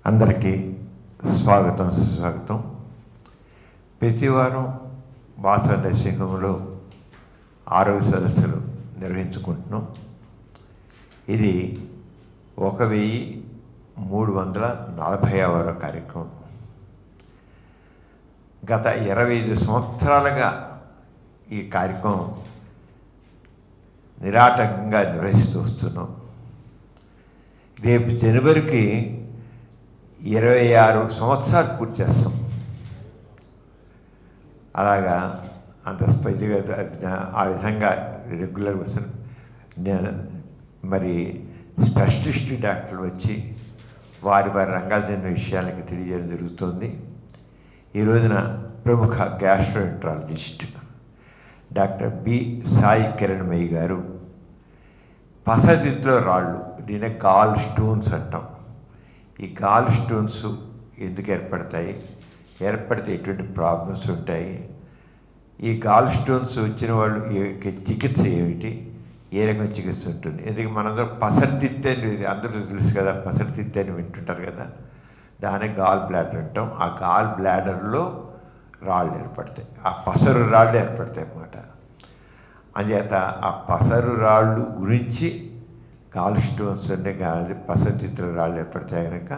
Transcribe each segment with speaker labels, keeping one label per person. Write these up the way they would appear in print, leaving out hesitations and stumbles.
Speaker 1: అందరికీ స్వాగతం సుస్వాగతం. ప్రతి వారం వాసవ నరసింహంలో ఆరోగ్య సదస్సులు నిర్వహించుకుంటున్నాం. ఇది 1340వ కార్యక్రమం. గత 25 సంవత్సరాలుగా ఈ కార్యక్రమం నిరాటంకంగా నిర్వహిస్తూ వస్తున్నాం. రేపు జనవరికి 26 సంవత్సరాలు పూర్తి చేస్తాం. అలాగా అంత స్పైగా ఆ విధంగా రెగ్యులర్ వస్తాను. మరి స్పెషలిస్ట్ డాక్టర్లు వచ్చి వారి రంగాలు చెందిన విషయాలకి తెలియజేయడం జరుగుతుంది. ఈ రోజున ప్రముఖ gastroenterologist doctor B Sai Kiranmayi గారు పసదిద్దులో రాళ్ళు, దీన్ని గాల్ స్టోన్స్ అంటాం. ఈ గాల్ స్టోన్స్ ఎందుకు ఏర్పడతాయి, ఏర్పడితే ఎటువంటి ప్రాబ్లమ్స్ ఉంటాయి, ఈ గాల్ స్టోన్స్ వచ్చిన వాళ్ళు చికిత్స ఏమిటి, ఏ రకం చికిత్స ఉంటుంది. ఎందుకంటే మనందరూ పసరితిత్తే అందరూ తెలుసు కదా, పసరితిత్తే అని వింటుంటారు కదా, దాన్ని గాల్ బ్లాడర్ అంటాం. ఆ గాల్ బ్లాడర్లో రాళ్ళు ఏర్పడతాయి, ఆ పసరు రాళ్ళు ఏర్పడతాయి అన్నమాట. అంచేత ఆ పసరు రాళ్ళు గురించి గాల్ స్టోన్స్ అంటే పసరితిత్తుల రాళ్ళు ఏర్పడతాయి కనుక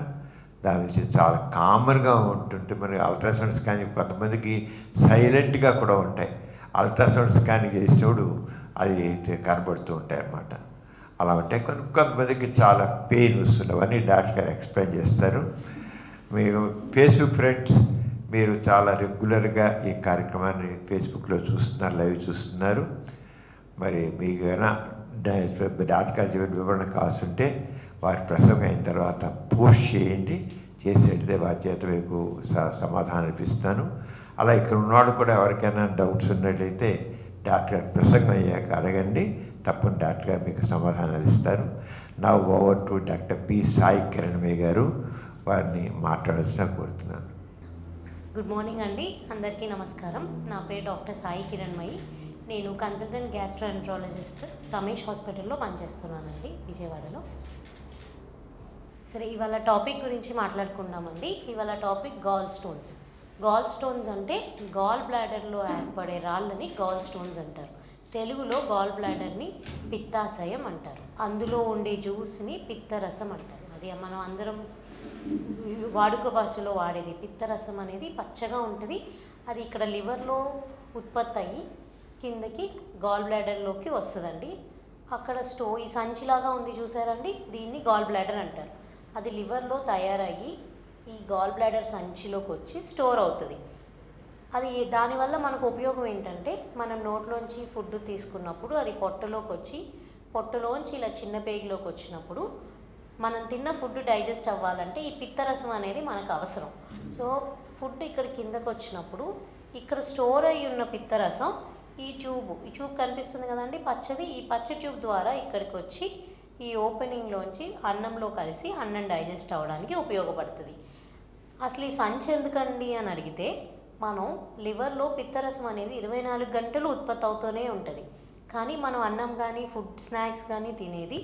Speaker 1: దాని నుంచి చాలా కామన్గా ఉంటుంటే మరి అల్ట్రాసౌండ్ స్కానింగ్ కొంతమందికి సైలెంట్గా కూడా ఉంటాయి. అల్ట్రాసౌండ్ స్కానింగ్ చేసినప్పుడు అది కనబడుతూ ఉంటాయి అన్నమాట. అలా ఉంటాయి. కొంతమందికి చాలా పెయిన్ వస్తుంది. అవన్నీ డాక్టర్ గారు ఎక్స్ప్లెయిన్ చేస్తారు. మీరు ఫేస్బుక్ ఫ్రెండ్స్ మీరు చాలా రెగ్యులర్గా ఈ కార్యక్రమాన్ని ఫేస్బుక్లో చూస్తున్నారు, లైవ్ చూస్తున్నారు. మరి మీకు ఏమైనా డాక్టర్ గారి వివరణ కావాల్సింటే వారి ప్రసంగం అయిన తర్వాత పోస్ట్ చేయండి. చేసేటైతే వారి చేత మీకు సమాధానం ఇప్పిస్తాను. అలా ఇక్కడ ఉన్నవాడు కూడా ఎవరికైనా డౌట్స్ ఉన్నట్లయితే డాక్టర్ గారి ప్రసంగం అయ్యాక అడగండి, తప్పని డాక్టర్ గారు మీకు సమాధానాలు ఇస్తారు. నా over to doctor B Sai Kiranmayi గారు, వారిని మాట్లాడాల్సిన కోరుతున్నాను.
Speaker 2: గుడ్ మార్నింగ్ అండి, అందరికీ నమస్కారం. నా పేరు డాక్టర్ సాయి కిరణ్మయి. నేను కన్సల్టెంట్ గ్యాస్ట్రోఎంట్రాలజిస్ట్ రమేష్ హాస్పిటల్లో పనిచేస్తున్నానండి, విజయవాడలో. సరే, ఇవాళ టాపిక్ గురించి మాట్లాడుకుందామండి. ఇవాళ topic gall stones. Gall stones అంటే గాల్ బ్లాడర్లో ఏర్పడే రాళ్ళని గాల్ స్టోన్స్ అంటారు. తెలుగులో గాల్ బ్లాడర్ని పిత్తాశయం అంటారు. అందులో ఉండే జ్యూస్ని పిత్తరసం అంటారు. అది మనం అందరం వాడుక భాషలో వాడేది. పిత్తరసం అనేది పచ్చగా ఉంటుంది. అది ఇక్కడ లివర్లో ఉత్పత్తి అయ్యి కిందకి గాల్ బ్లాడర్లోకి వస్తుందండి. అక్కడ ఈ సంచిలాగా ఉంది చూసారండి, దీన్ని గాల్ బ్లాడర్ అంటారు. అది లివర్లో తయారయ్యి ఈ గాల్ బ్లాడర్ సంచిలోకి వచ్చి స్టోర్ అవుతుంది. అది దానివల్ల మనకు ఉపయోగం ఏంటంటే, మనం నోట్లోంచి ఫుడ్ తీసుకున్నప్పుడు అది పొట్టలోకి వచ్చి పొట్టలోంచి ఇలా చిన్న పేగులోకి వచ్చినప్పుడు మనం తిన్న ఫుడ్ డైజెస్ట్ అవ్వాలంటే ఈ పిత్తరసం అనేది మనకు అవసరం. సో ఫుడ్ ఇక్కడ కిందకు వచ్చినప్పుడు ఇక్కడ స్టోర్ అయ్యి ఉన్న పిత్తరసం ఈ ట్యూబ్ కనిపిస్తుంది కదండి పచ్చది, ఈ పచ్చ ట్యూబ్ ద్వారా ఇక్కడికి వచ్చి ఈ ఓపెనింగ్లోంచి అన్నంలో కలిసి అన్నం డైజెస్ట్ అవ్వడానికి ఉపయోగపడుతుంది. అసలు ఈ సంచి ఎందుకండి అని అడిగితే, మనం లివర్లో పిత్తరసం అనేది 24 గంటలు ఉత్పత్తి అవుతూనే ఉంటుంది. కానీ మనం అన్నం కానీ ఫుడ్ స్నాక్స్ కానీ తినేది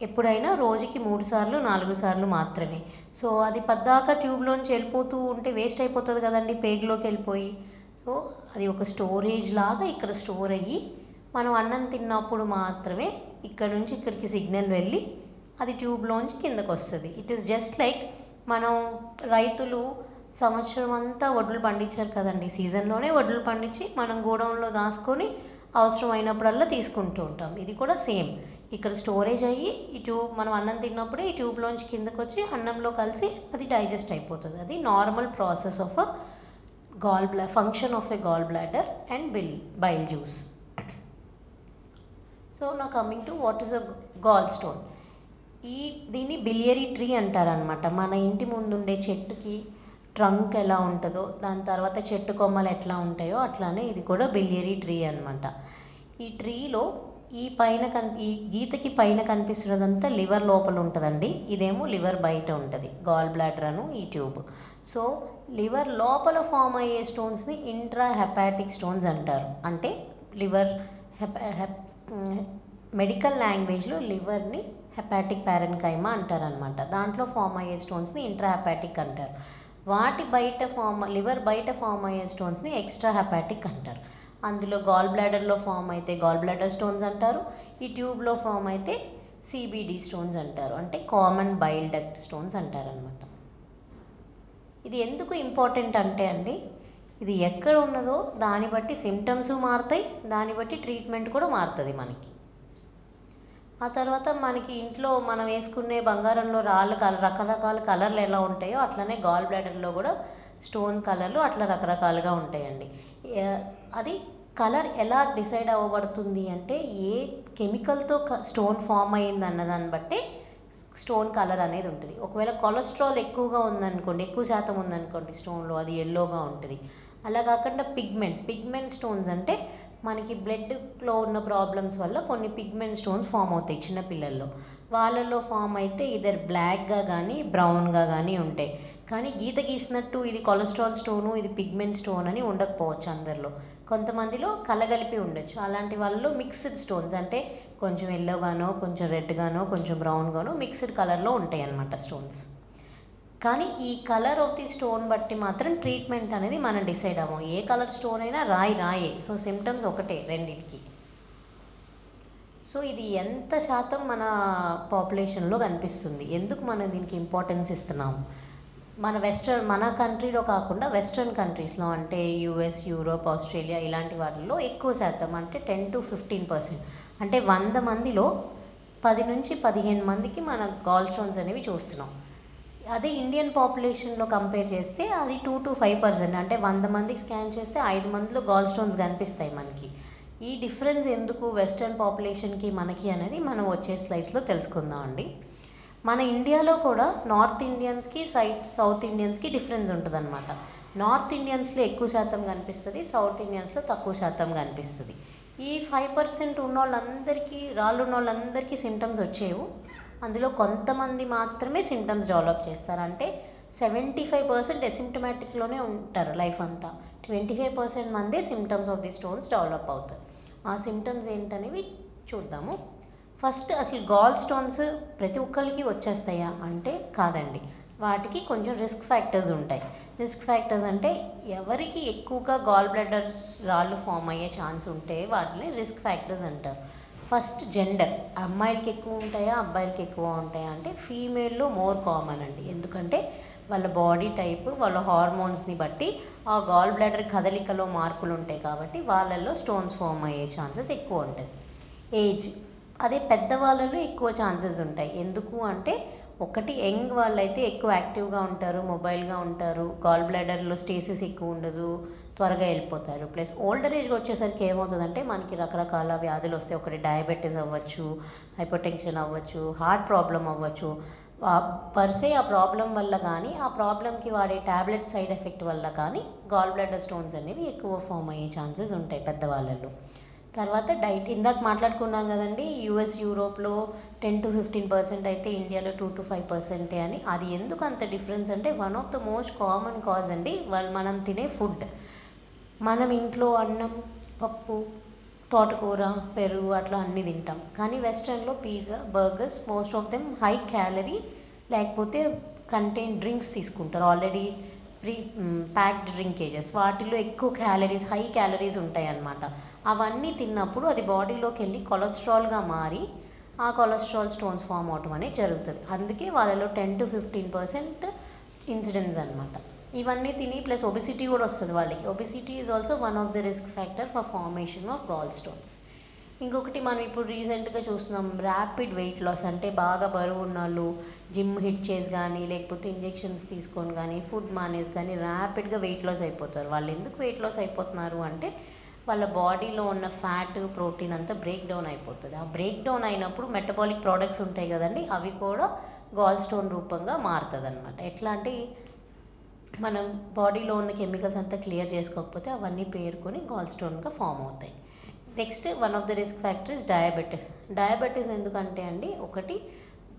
Speaker 2: ఎప్పుడైనా రోజుకి 3 సార్లు 4 సార్లు మాత్రమే. సో అది పద్దాక ట్యూబ్లోంచి వెళ్ళిపోతూ ఉంటే వేస్ట్ అయిపోతుంది కదండి, పేగులోకి వెళ్ళిపోయి. సో అది ఒక స్టోరేజ్ లాగా ఇక్కడ స్టోర్ అయ్యి మనం అన్నం తిన్నప్పుడు మాత్రమే ఇక్కడ నుంచి ఇక్కడికి సిగ్నల్ వెళ్ళి అది ట్యూబ్లోంచి కిందకు వస్తుంది. ఇట్ ఈస్ జస్ట్ లైక్ మనం రైతులు సంవత్సరం అంతా వడ్లు పండించారు కదండి, సీజన్లోనే వడ్లు పండించి మనం గోడౌన్లో దాచుకొని అవసరం అయినప్పుడల్లా తీసుకుంటూ ఉంటాం. ఇది కూడా సేమ్, ఇక్కడ స్టోరేజ్ అయ్యి ఈ ట్యూబ్ మనం అన్నం తిన్నప్పుడే ఈ ట్యూబ్లోంచి కిందకు వచ్చి అన్నంలో కలిసి అది డైజెస్ట్ అయిపోతుంది. అది normal process of a function of a gallbladder and bile juice. So now coming to what is a gallstone. దీన్ని బిలియరీ ట్రీ అంటారనమాట. మన ఇంటి ముందుండే చెట్టుకి ట్రంక్ ఎలా ఉంటుందో, దాని తర్వాత చెట్టు కొమ్మలు ఎట్లా ఉంటాయో అట్లానే ఇది కూడా బిలియరీ ట్రీ అనమాట. ఈ ట్రీలో ఈ గీతకి పైన కనిపిస్తున్నదంతా లివర్ లోపల ఉంటుందండి. ఇదేమో లివర్ బయట ఉంటుంది, గాల్ బ్లాడర్ అను ఈ ట్యూబ్. సో లివర్ లోపల ఫామ్ అయ్యే స్టోన్స్ని ఇంట్రా హెపాటిక్ స్టోన్స్ అంటారు. అంటే లివర్ మెడికల్ లాంగ్వేజ్లో లివర్ని హెపాటిక్ ప్యారెన్కైమా అంటారనమాట. దాంట్లో ఫామ్ అయ్యే స్టోన్స్ని ఇంట్రా హెపాటిక్ అంటారు. వాటి బయట లివర్ బయట ఫామ్ అయ్యే స్టోన్స్ని ఎక్స్ట్రా హెపాటిక్ అంటారు. అందులో గాల్ బ్లాడర్లో ఫామ్ అయితే గాల్ బ్లాడర్ స్టోన్స్ అంటారు. ఈ ట్యూబ్లో ఫామ్ అయితే సిబిడి స్టోన్స్ అంటారు, అంటే కామన్ బైల్ డక్ట్ స్టోన్స్ అంటారనమాట. ఇది ఎందుకు ఇంపార్టెంట్ అంటే అండి, ఇది ఎక్కడ ఉన్నదో దాన్ని బట్టి సిమ్టమ్స్ మారుతాయి, దాన్ని బట్టి ట్రీట్మెంట్ కూడా మారుతుంది మనకి. ఆ తర్వాత మనకి ఇంట్లో మనం వేసుకునే బంగారంలో రాళ్ళు రకరకాల కలర్లు ఎలా ఉంటాయో అట్లనే గాల్ బ్లాడర్లో కూడా స్టోన్ కలర్లు అట్లా రకరకాలుగా ఉంటాయండి. అది కలర్ ఎలా డిసైడ్ అవ్వబడుతుంది అంటే ఏ కెమికల్తో స్టోన్ ఫామ్ అయ్యింది అన్నదాన్ని బట్టి స్టోన్ కలర్ అనేది ఉంటుంది. ఒకవేళ కొలెస్ట్రాల్ ఎక్కువగా ఉందనుకోండి, ఎక్కువ శాతం ఉందనుకోండి స్టోన్లో, అది ఎల్లోగా ఉంటుంది. అలా కాకుండా పిగ్మెంట్ స్టోన్స్ అంటే మనకి బ్లడ్లో ఉన్న ప్రాబ్లమ్స్ వల్ల కొన్ని పిగ్మెంట్ స్టోన్స్ ఫామ్ అవుతాయి చిన్నపిల్లల్లో. వాళ్ళల్లో ఫామ్ అయితే ఇదర్ బ్లాక్గా కానీ బ్రౌన్గా కానీ ఉంటాయి. కానీ గీత గీసినట్టు ఇది కొలెస్ట్రాల్ స్టోను, ఇది పిగ్మెంట్ స్టోన్ అని ఉండకపోవచ్చు అందరిలో. కొంతమందిలో కలగలిపి ఉండొచ్చు. అలాంటి వాళ్ళలో మిక్స్డ్ స్టోన్స్ అంటే కొంచెం ఎల్లోగానో, కొంచెం రెడ్గానో, కొంచెం బ్రౌన్గానో మిక్స్డ్ కలర్లో ఉంటాయి అన్నమాట స్టోన్స్. కానీ ఈ కలర్ ఆఫ్ ది స్టోన్ బట్టి మాత్రం ట్రీట్మెంట్ అనేది మనం డిసైడ్ అవ్వం. ఏ కలర్ స్టోన్ అయినా రాయే. సో సిమ్టమ్స్ ఒకటే రెండింటికి. సో ఇది ఎంత శాతం మన పాపులేషన్లో కనిపిస్తుంది, ఎందుకు మనం దీనికి ఇంపార్టెన్స్ ఇస్తున్నాము? మన కంట్రీలో కాకుండా వెస్ట్రన్ కంట్రీస్లో అంటే యూఎస్, యూరోప్, ఆస్ట్రేలియా ఇలాంటి వాటిల్లో ఎక్కువ శాతం అంటే 10 to 15%, అంటే 100 మందిలో 10 నుంచి 15 మందికి మన గాల్ స్టోన్స్ అనేవి చూస్తున్నాం. అదే ఇండియన్ పాపులేషన్లో కంపేర్ చేస్తే అది 2 to 5%, అంటే 100 మందికి స్కాన్ చేస్తే 5 మందిలో గాల్ స్టోన్స్ కనిపిస్తాయి మనకి. ఈ డిఫరెన్స్ ఎందుకు వెస్ట్రన్ పాపులేషన్కి మనకి అనేది మనం వచ్చే స్లైడ్స్లో తెలుసుకుందాం అండి. మన ఇండియాలో కూడా నార్త్ ఇండియన్స్కి సౌత్ ఇండియన్స్కి డిఫరెన్స్ ఉంటుంది అనమాట. నార్త్ ఇండియన్స్లో ఎక్కువ శాతం కనిపిస్తుంది, సౌత్ ఇండియన్స్లో తక్కువ శాతం కనిపిస్తుంది. ఈ 5% ఉన్న వాళ్ళందరికీ ఉన్న వాళ్ళందరికీ సిమ్టమ్స్ వచ్చేవు. అందులో కొంతమంది మాత్రమే సిమ్టమ్స్ డెవలప్ చేస్తారు. అంటే 75% ఎసిమ్టమాటిక్లోనే ఉంటారు లైఫ్ అంతా. 25% మందే symptoms of the stones develop అవుతాయి. ఆ సిమ్టమ్స్ ఏంటనేవి చూద్దాము. ఫస్ట్ అసలు గాల్ స్టోన్స్ ప్రతి ఒక్కరికి వచ్చేస్తాయా అంటే కాదండి. వాటికి కొంచెం రిస్క్ ఫ్యాక్టర్స్ ఉంటాయి. రిస్క్ ఫ్యాక్టర్స్ అంటే ఎవరికి ఎక్కువగా గాల్ బ్లాడర్స్ రాళ్ళు ఫామ్ అయ్యే ఛాన్స్ ఉంటే వాటిని రిస్క్ ఫ్యాక్టర్స్ అంటారు. ఫస్ట్ జెండర్, అమ్మాయిలకి ఎక్కువ ఉంటాయా అబ్బాయిలకి ఎక్కువ ఉంటాయా అంటే ఫీమేల్లో మోర్ కామన్ అండి. ఎందుకంటే వాళ్ళ బాడీ టైప్, వాళ్ళ హార్మోన్స్ని బట్టి ఆ గాల్ బ్లాడర్ కదలికలో మార్పులు ఉంటాయి కాబట్టి వాళ్ళల్లో స్టోన్స్ ఫామ్ అయ్యే ఛాన్సెస్ ఎక్కువ ఉంటుంది. ఏజ్, అదే పెద్దవాళ్ళలో ఎక్కువ ఛాన్సెస్ ఉంటాయి. ఎందుకు అంటే ఒకటి యంగ్ వాళ్ళైతే ఎక్కువ యాక్టివ్గా ఉంటారు, మొబైల్గా ఉంటారు, గాల్ బ్లాడర్లో స్టేసిస్ ఎక్కువ ఉండదు, త్వరగా వెళ్ళిపోతారు. ప్లస్ ఓల్డర్ ఏజ్కి వచ్చేసరికి ఏమవుతుందంటే మనకి రకరకాల వ్యాధులు వస్తాయి. ఒకటి డయాబెటీస్ అవ్వచ్చు, హైపర్టెన్షన్ అవ్వచ్చు, హార్ట్ ప్రాబ్లం అవ్వచ్చు. పర్సే ఆ ప్రాబ్లం వల్ల కానీ ఆ ప్రాబ్లంకి వాడే ట్యాబ్లెట్ సైడ్ ఎఫెక్ట్ వల్ల కానీ గాల్ బ్లాడర్ స్టోన్స్ అనేవి ఎక్కువ ఫామ్ అయ్యే ఛాన్సెస్ ఉంటాయి పెద్దవాళ్ళలో. తర్వాత డైట్, ఇందాక మాట్లాడుకున్నాం కదండి, యూఎస్, యూరోప్లో 10 to 15% అయితే ఇండియాలో 2 to 5% అని. అది ఎందుకు అంత డిఫరెన్స్ అంటే one of the most common cause అండి మనం తినే ఫుడ్. మనం ఇంట్లో అన్నం, పప్పు, తోటకూర, పెరుగు అట్లా అన్నీ తింటాం. కానీ వెస్ట్రన్లో pizza, burgers most of them high calorie, లేకపోతే కంటైన్ డ్రింక్స్ తీసుకుంటారు, ఆల్రెడీ ప్యాక్డ్ డ్రింకేజెస్. వాటిలో ఎక్కువ క్యాలరీస్, హై క్యాలరీస్ ఉంటాయి అన్నమాట. అవన్నీ తిన్నప్పుడు అది బాడీలోకి వెళ్ళి కొలెస్ట్రాల్గా మారి ఆ కొలెస్ట్రాల్ స్టోన్స్ ఫామ్ అవటం అనేది జరుగుతుంది. అందుకే వాళ్ళలో 10 to 15% ఇన్సిడెన్స్ అనమాట. ఇవన్నీ తిని ప్లస్ ఒబిసిటీ కూడా వస్తుంది వాళ్ళకి. Obesity is also one of the risk factor for formation of gall stones. ఇంకొకటి మనం ఇప్పుడు రీసెంట్గా చూస్తున్నాం ర్యాపిడ్ వెయిట్ లాస్, అంటే బాగా బరువు ఉన్న వాళ్ళు జిమ్ హిట్ చేసి కానీ లేకపోతే ఇంజెక్షన్స్ తీసుకొని కానీ ఫుడ్ మానేసి కానీ ర్యాపిడ్గా వెయిట్ లాస్ అయిపోతారు. వాళ్ళు ఎందుకు వెయిట్ లాస్ అయిపోతున్నారు అంటే వాళ్ళ బాడీలో ఉన్న ఫ్యాట్, ప్రోటీన్ అంతా బ్రేక్ డౌన్ అయిపోతుంది. ఆ బ్రేక్ డౌన్ అయినప్పుడు మెటబాలిక్ ప్రోడక్ట్స్ ఉంటాయి కదండి, అవి కూడా గాల్ స్టోన్ రూపంగా మారుతుంది అనమాట. ఎట్లా అంటే మనం బాడీలో ఉన్న కెమికల్స్ అంతా క్లియర్ చేసుకోకపోతే అవన్నీ పేరుకొని గాల్ స్టోన్గా ఫామ్ అవుతాయి. Next one of the risk factor is diabetes. Diabetes ఎందుకంటే అండి, ఒకటి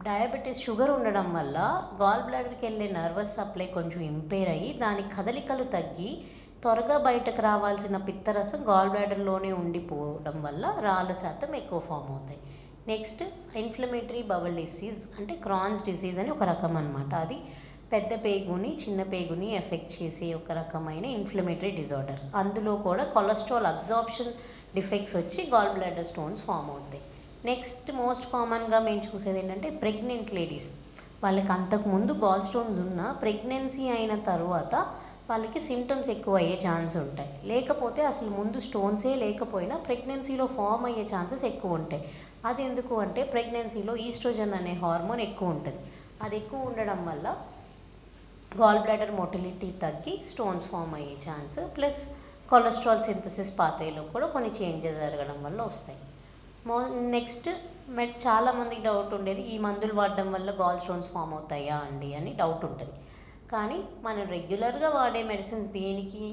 Speaker 2: డయాబెటీస్ షుగర్ ఉండడం వల్ల గాల్ బ్లాడర్కి వెళ్ళే నర్వస్ సప్లై కొంచెం ఇంపేర్ అయ్యి దాని కదలికలు తగ్గి త్వరగా బయటకు రావాల్సిన పిత్తరసం గాల్ బ్లాడర్లోనే ఉండిపోవడం వల్ల రాళ్ళ శాతం ఎక్కువ ఫామ్ అవుతాయి. నెక్స్ట్ ఇన్ఫ్లమేటరీ బవల్ డిసీజ్ అంటే క్రాన్స్ డిసీజ్ అని ఒక రకం అనమాట. అది పెద్ద పేగుని చిన్న పేగుని ఎఫెక్ట్ చేసే ఒక రకమైన ఇన్ఫ్లమేటరీ డిజార్డర్. అందులో కూడా కొలెస్ట్రాల్ అబ్జార్ప్షన్ డిఫెక్ట్స్ వచ్చి గాల్ బ్లాడర్ స్టోన్స్ ఫామ్ అవుతాయి. నెక్స్ట్ మోస్ట్ కామన్గా మేము చూసేది ఏంటంటే ప్రెగ్నెంట్ లేడీస్. వాళ్ళకి అంతకుముందు గాల్ స్టోన్స్ ఉన్న ప్రెగ్నెన్సీ అయిన తర్వాత వాళ్ళకి సిమ్టమ్స్ ఎక్కువ అయ్యే ఛాన్స్ ఉంటాయి. లేకపోతే అసలు ముందు స్టోన్సే లేకపోయినా ప్రెగ్నెన్సీలో ఫామ్ అయ్యే ఛాన్సెస్ ఎక్కువ ఉంటాయి. అది ఎందుకు అంటే ప్రెగ్నెన్సీలో ఈస్ట్రోజన్ అనే హార్మోన్ ఎక్కువ ఉంటుంది. అది ఎక్కువ ఉండడం వల్ల గాల్ బ్లాడర్ మోటిలిటీ తగ్గి స్టోన్స్ ఫామ్ అయ్యే ఛాన్స్, ప్లస్ కొలెస్ట్రాల్ సింథసిస్ పాత్వేలో కూడా కొన్ని చేంజెస్ జరగడం వల్ల వస్తాయి. నెక్స్ట్ చాలామందికి డౌట్ ఉండేది, ఈ మందులు వాడడం వల్ల గాల్ స్టోన్స్ ఫామ్ అవుతాయా అండి అని డౌట్ ఉంటుంది. కానీ మనం రెగ్యులర్గా వాడే మెడిసిన్స్ దేనికి